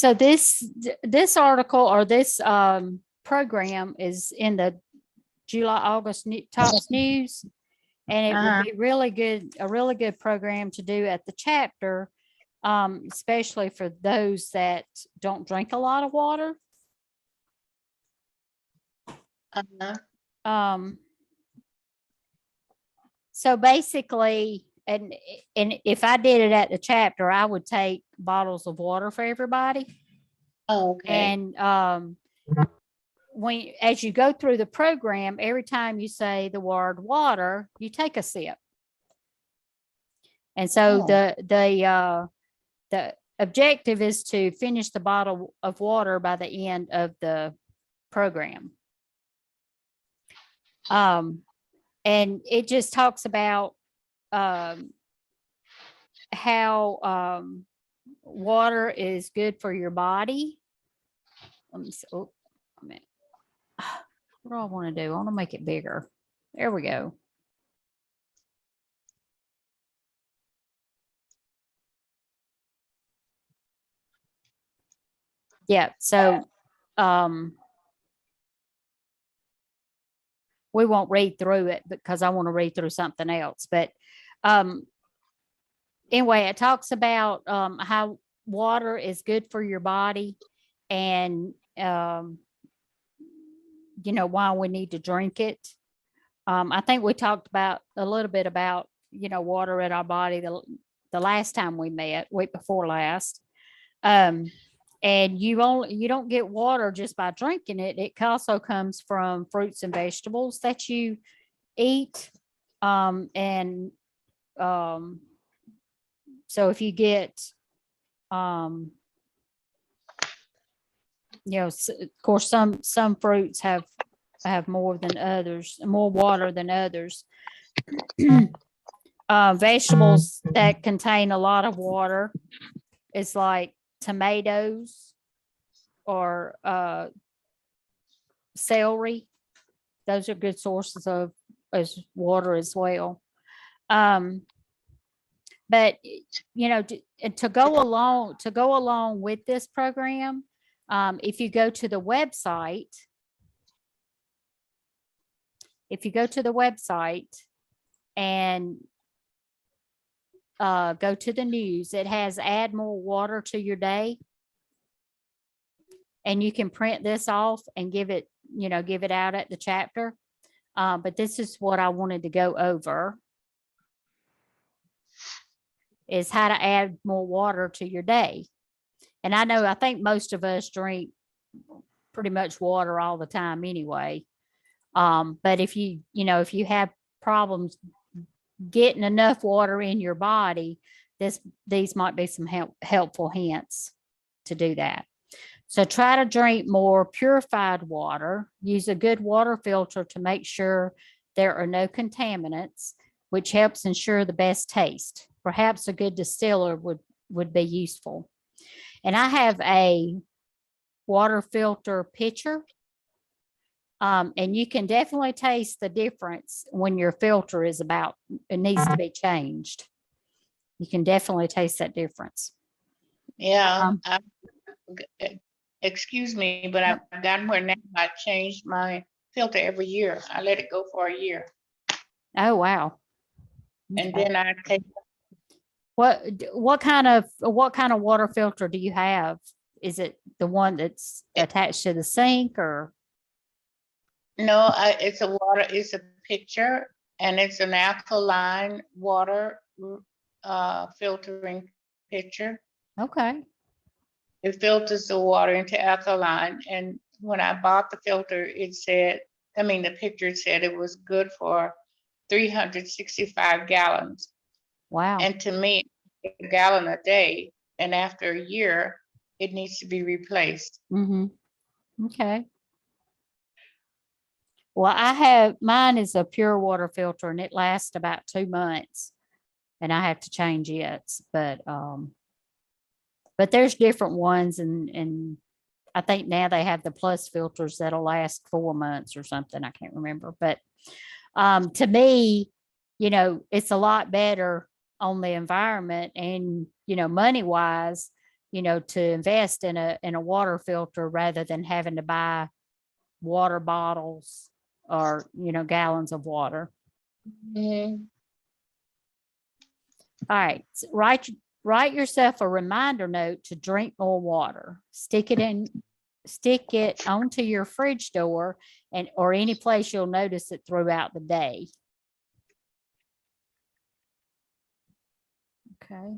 So this article or this program is in the July, August Tops News. And it would be really good, a really good program to do at the chapter, especially for those that don't drink a lot of water. So basically, and if I did it at the chapter, I would take bottles of water for everybody. Okay. And when as you go through the program, every time you say the word water, you take a sip. And so the objective is to finish the bottle of water by the end of the program. And it just talks about how water is good for your body. Let me see. Oh, a minute. What do I want to do? I want to make it bigger. There we go. Yeah. So we won't read through it because I want to read through something else. But anyway, it talks about how water is good for your body and, you know, why we need to drink it. I think we talked about a little bit about, you know, water in our body the last time we met, week before last. And you don't get water just by drinking it. It also comes from fruits and vegetables that you eat. And so if you get, you know, of course, some fruits have more than others, more water than others. Vegetables that contain a lot of water is like tomatoes or celery. Those are good sources of water as well. But you know, to go along with this program, if you go to the website, and go to the news, it has add more water to your day. And you can print this off and give it out at the chapter. But this is what I wanted to go over, is how to add more water to your day. And I think most of us drink pretty much water all the time anyway. But if you have problems getting enough water in your body, these might be some helpful hints to do that. So try to drink more purified water. Use a good water filter to make sure there are no contaminants, which helps ensure the best taste. Perhaps a good distiller would be useful. And I have a water filter pitcher. And you can definitely taste the difference when your filter it needs to be changed. You can definitely taste that difference. Yeah. Excuse me, but I've gotten where now I changed my filter every year. I let it go for a year. Oh, wow. And then I take. What kind of water filter do you have? Is it the one that's attached to the sink or? No, it's a pitcher, and it's an alkaline water filtering pitcher. Okay. It filters the water into alkaline. And when I bought the filter, the picture said it was good for 365 gallons. Wow. And to me, a gallon a day. And after a year, it needs to be replaced. Mm-hmm. Okay. Well, mine is a pure water filter and it lasts about 2 months and I have to change it. But there's different ones and I think now they have the plus filters that'll last 4 months or something. I can't remember. But to me, you know, it's a lot better on the environment and, you know, money wise to invest in a water filter rather than having to buy water bottles or, gallons of water. Mhm. All right, write yourself a reminder note to drink more water. Stick it onto your fridge door or any place you'll notice it throughout the day. Okay.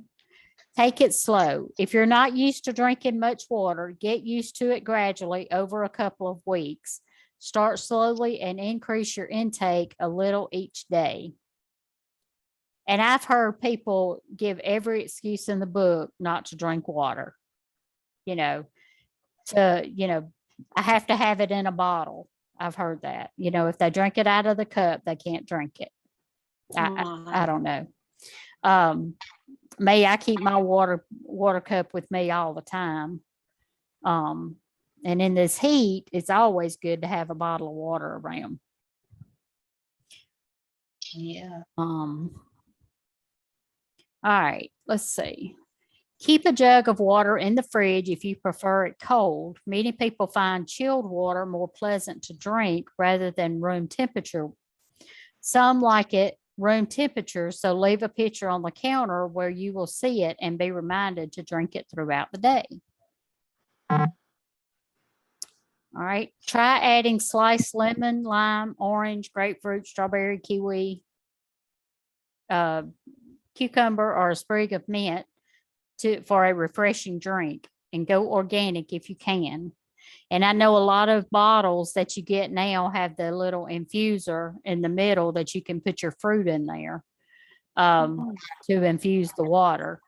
Take it slow. If you're not used to drinking much water, get used to it gradually over a couple of weeks. Start slowly and increase your intake a little each day. And I've heard people give every excuse in the book not to drink water. I have to have it in a bottle. I've heard that. If they drink it out of the cup, they can't drink it. I don't know. Me, I keep my water cup with me all the time. And in this heat, it's always good to have a bottle of water around. Yeah. All right, let's see. Keep a jug of water in the fridge if you prefer it cold. Many people find chilled water more pleasant to drink rather than room temperature. Some like it room temperature, so leave a pitcher on the counter where you will see it and be reminded to drink it throughout the day. All right, try adding sliced lemon, lime, orange, grapefruit, strawberry, kiwi, cucumber, or a sprig of mint for a refreshing drink, and go organic if you can. And I know a lot of bottles that you get now have the little infuser in the middle that you can put your fruit in there to infuse the water.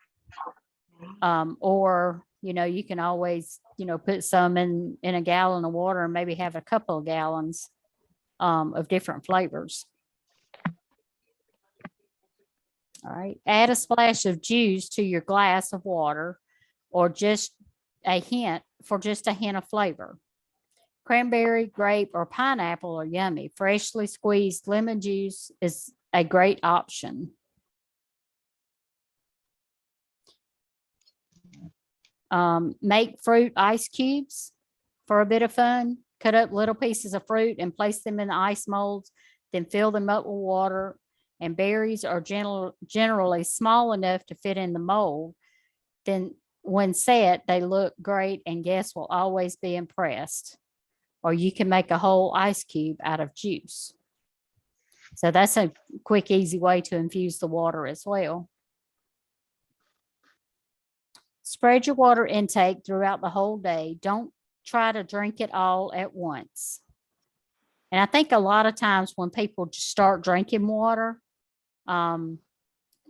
Or, you can always, put some in a gallon of water and maybe have a couple of gallons of different flavors. All right. Add a splash of juice to your glass of water or just a hint of flavor. Cranberry, grape, or pineapple are yummy. Freshly squeezed lemon juice is a great option. Make fruit ice cubes for a bit of fun. Cut up little pieces of fruit and place them in the ice molds, then fill them up with water. And berries are generally small enough to fit in the mold. Then when set, they look great and guests will always be impressed. Or you can make a whole ice cube out of juice. So that's a quick, easy way to infuse the water as well. Spread your water intake throughout the whole day. Don't try to drink it all at once. And I think a lot of times when people just start drinking water,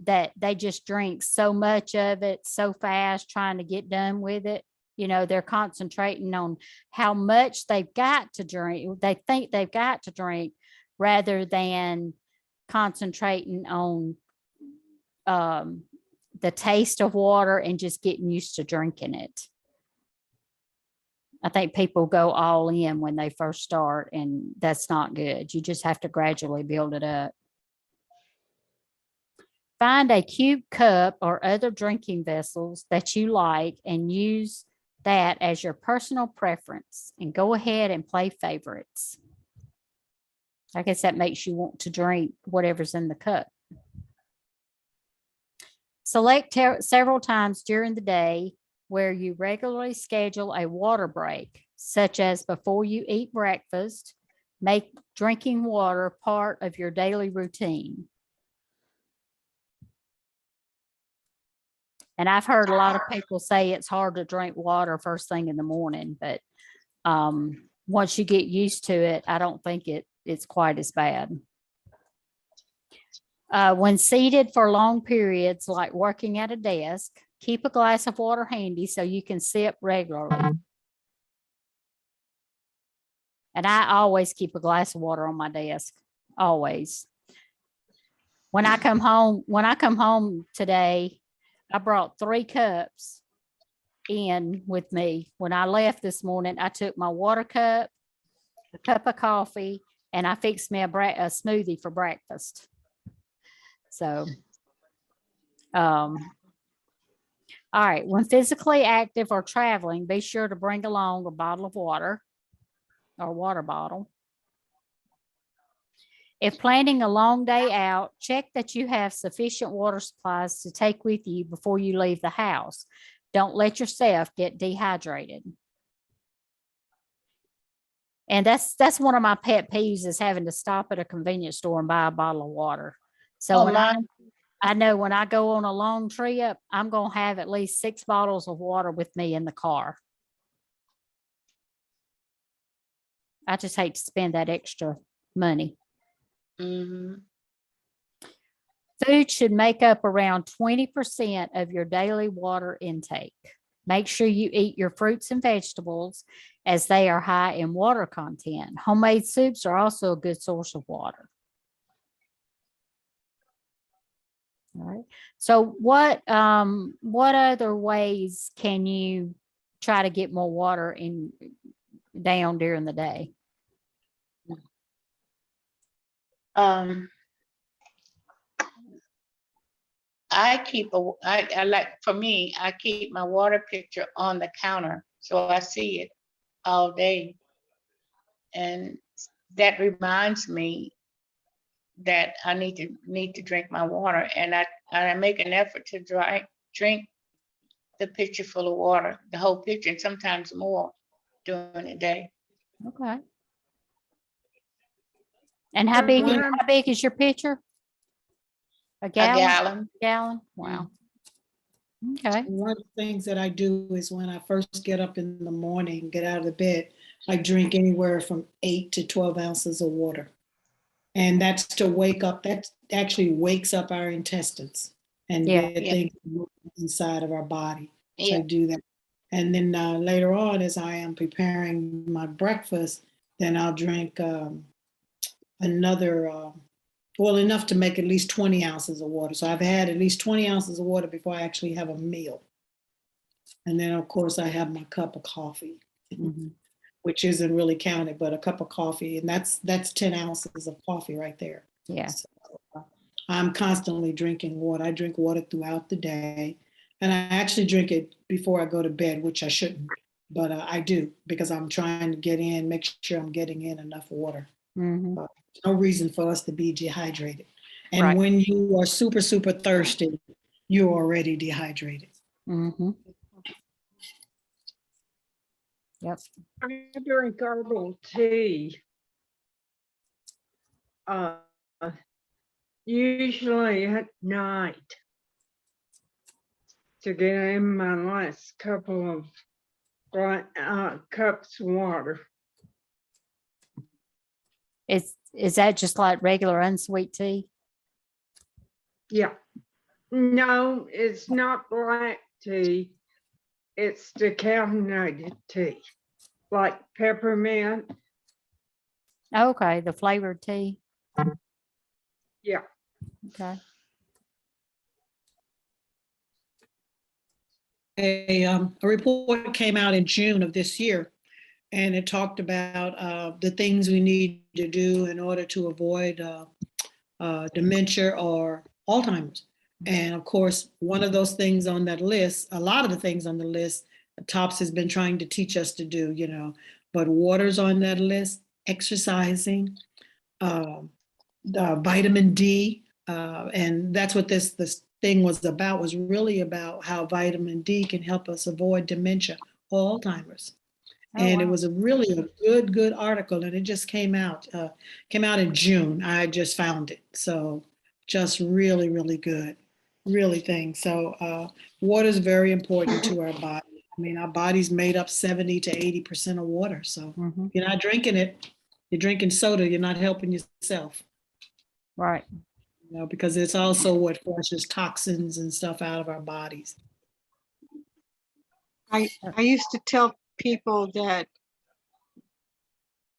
that they just drink so much of it so fast, trying to get done with it. They're concentrating on how much they've got to drink. They think they've got to drink rather than concentrating on the taste of water and just getting used to drinking it. I think people go all in when they first start, and that's not good. You just have to gradually build it up. Find a cube cup or other drinking vessels that you like and use that as your personal preference, and go ahead and play favorites. I guess that makes you want to drink whatever's in the cup. Select several times during the day where you regularly schedule a water break, such as before you eat breakfast. Make drinking water part of your daily routine. And I've heard a lot of people say it's hard to drink water first thing in the morning, but once you get used to it, I don't think it's quite as bad. When seated for long periods, like working at a desk, keep a glass of water handy so you can sip regularly. And I always keep a glass of water on my desk, always. When I come home today, I brought 3 cups in with me. When I left this morning, I took my water cup, a cup of coffee, and I fixed me a smoothie for breakfast. So, All right, when physically active or traveling, be sure to bring along a bottle of water or water bottle. If planning a long day out, check that you have sufficient water supplies to take with you before you leave the house. Don't let yourself get dehydrated. And that's one of my pet peeves is having to stop at a convenience store and buy a bottle of water. So Oh, when mine, I know when I go on a long trip, I'm gonna have at least 6 bottles of water with me in the car. I just hate to spend that extra money. mhm. Food should make up around 20% of your daily water intake. Make sure you eat your fruits and vegetables as they are high in water content. Homemade soups are also a good source of water. All right. So what other ways can you try to get more water in down during the day? Um, I like, for me, I keep my water pitcher on the counter, so I see it all day. And that reminds me that I need to drink my water, and I make an effort to drink the pitcher full of water, the whole pitcher, and sometimes more during the day. Okay. And One how big is your pitcher? A A gallon? gallon. Gallon? Wow. Okay. one of the things that I do is when I first get up in the morning, get out of the bed, I drink anywhere from 8 to 12 ounces of water. And that's to wake up, that actually wakes up our intestines and Yeah. get Yeah. things moving inside of our body. So I Yeah. do that. And then later on, as I am preparing my breakfast, then I'll drink another, well, enough to make at least 20 ounces of water. So I've had at least 20 ounces of water before I actually have a meal. And then, of course, I have my cup of coffee, Mhm. which isn't really counted, but a cup of coffee, and that's 10 ounces of coffee right there. Yeah. So, I'm constantly drinking water. I drink water throughout the day, and I actually drink it before I go to bed, which I shouldn't, but I do because I'm trying to make sure I'm getting in enough water. Mhm. There's no reason for us to be dehydrated. And Right. when you are super, super thirsty, you're already dehydrated. Mhm. Yep. I drink herbal tea. Uh, usually at night to get in my last couple of cups of water. Is that just like regular unsweet tea? Yeah. No, it's not black tea. It's decaffeinated tea, like peppermint. Okay, the flavored tea. Yeah. Okay. A report came out in June of this year, and it talked about the things we need to do in order to avoid dementia or Alzheimer's. And of course, one of those things on that list, a lot of the things on the list, TOPS has been trying to teach us to do, but water's on that list, exercising, vitamin D, and that's what this thing was really about how vitamin D can help us avoid dementia or Alzheimer's. Oh, And it wow. was really a good article, and it just came out in June. I just found it, so just really good, really thing. So water is very important to our body. I mean, our body's made up 70 to 80% of water. So Mhm. if you're not drinking it, you're drinking soda. You're not helping yourself, Right. because it's also what flushes toxins and stuff out of our bodies. I used to tell people that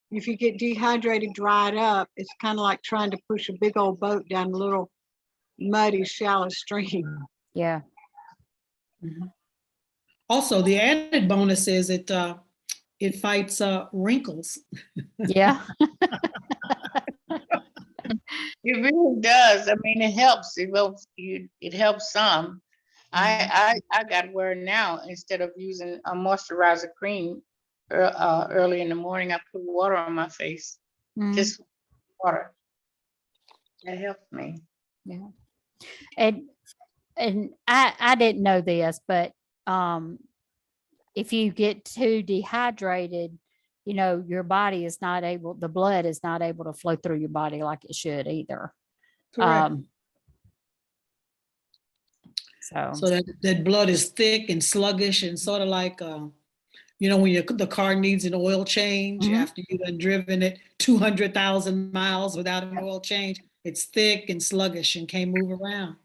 if you get dehydrated, dried up, it's kind of like trying to push a big old boat down a little muddy, shallow stream. Yeah. Also, the added bonus is it fights wrinkles. Yeah. It really does. I mean, it helps. It helps you. It helps some, I got where now, instead of using a moisturizer cream early in the morning, I put water on my face, Mhm. just water. That helped me. And I didn't know this, but if you get too dehydrated, you know, your body is not able, the blood is not able to flow through your body like it should either. Correct. So So that blood is thick and sluggish and sort of like, you know, when the car needs an oil change Mhm. after you've done driven it 200,000 miles without an oil change, it's thick and sluggish and can't move around.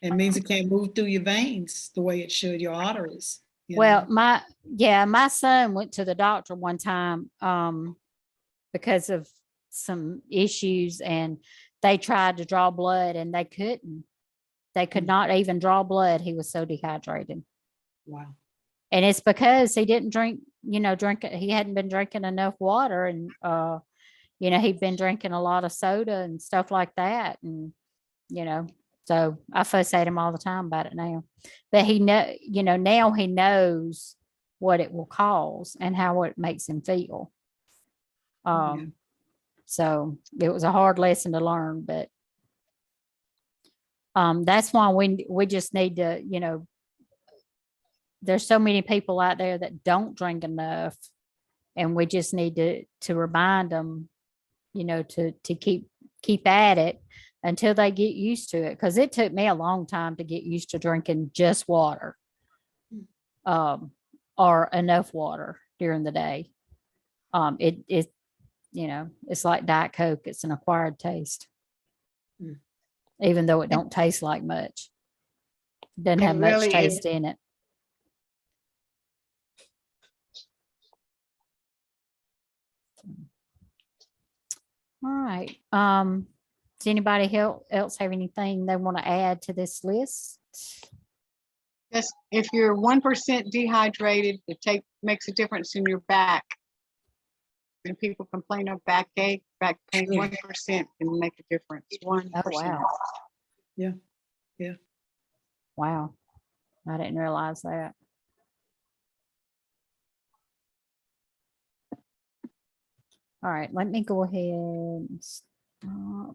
It means it can't move through your veins the way it should, your arteries. You well, know? my son went to the doctor one time because of some issues, and they tried to draw blood and they couldn't. They could Mm. not even draw blood. He was so dehydrated. Wow. And it's because he didn't drink, he hadn't been drinking enough water, and he'd been drinking a lot of soda and stuff like that. And, so I fuss at him all the time about it now. But now he knows what it will cause and how it makes him feel. Yeah. So it was a hard lesson to learn, but that's why we just need to, there's so many people out there that don't drink enough, and we just need to remind them, to keep at it until they get used to it. Because it took me a long time to get used to drinking just water, or enough water during the day. It's like Diet Coke. It's an acquired taste, Mm. even though it don't taste like much. Doesn't It have much really is. taste in it. All right. Does anybody else have anything they want to add to this list? Just if you're 1% dehydrated, makes a difference in your back. When people complain of backache, back pain, Sure. 1% can make a difference. 1%. Oh, wow. Yeah. Wow. I didn't realize that. All right. Let me go ahead and stop.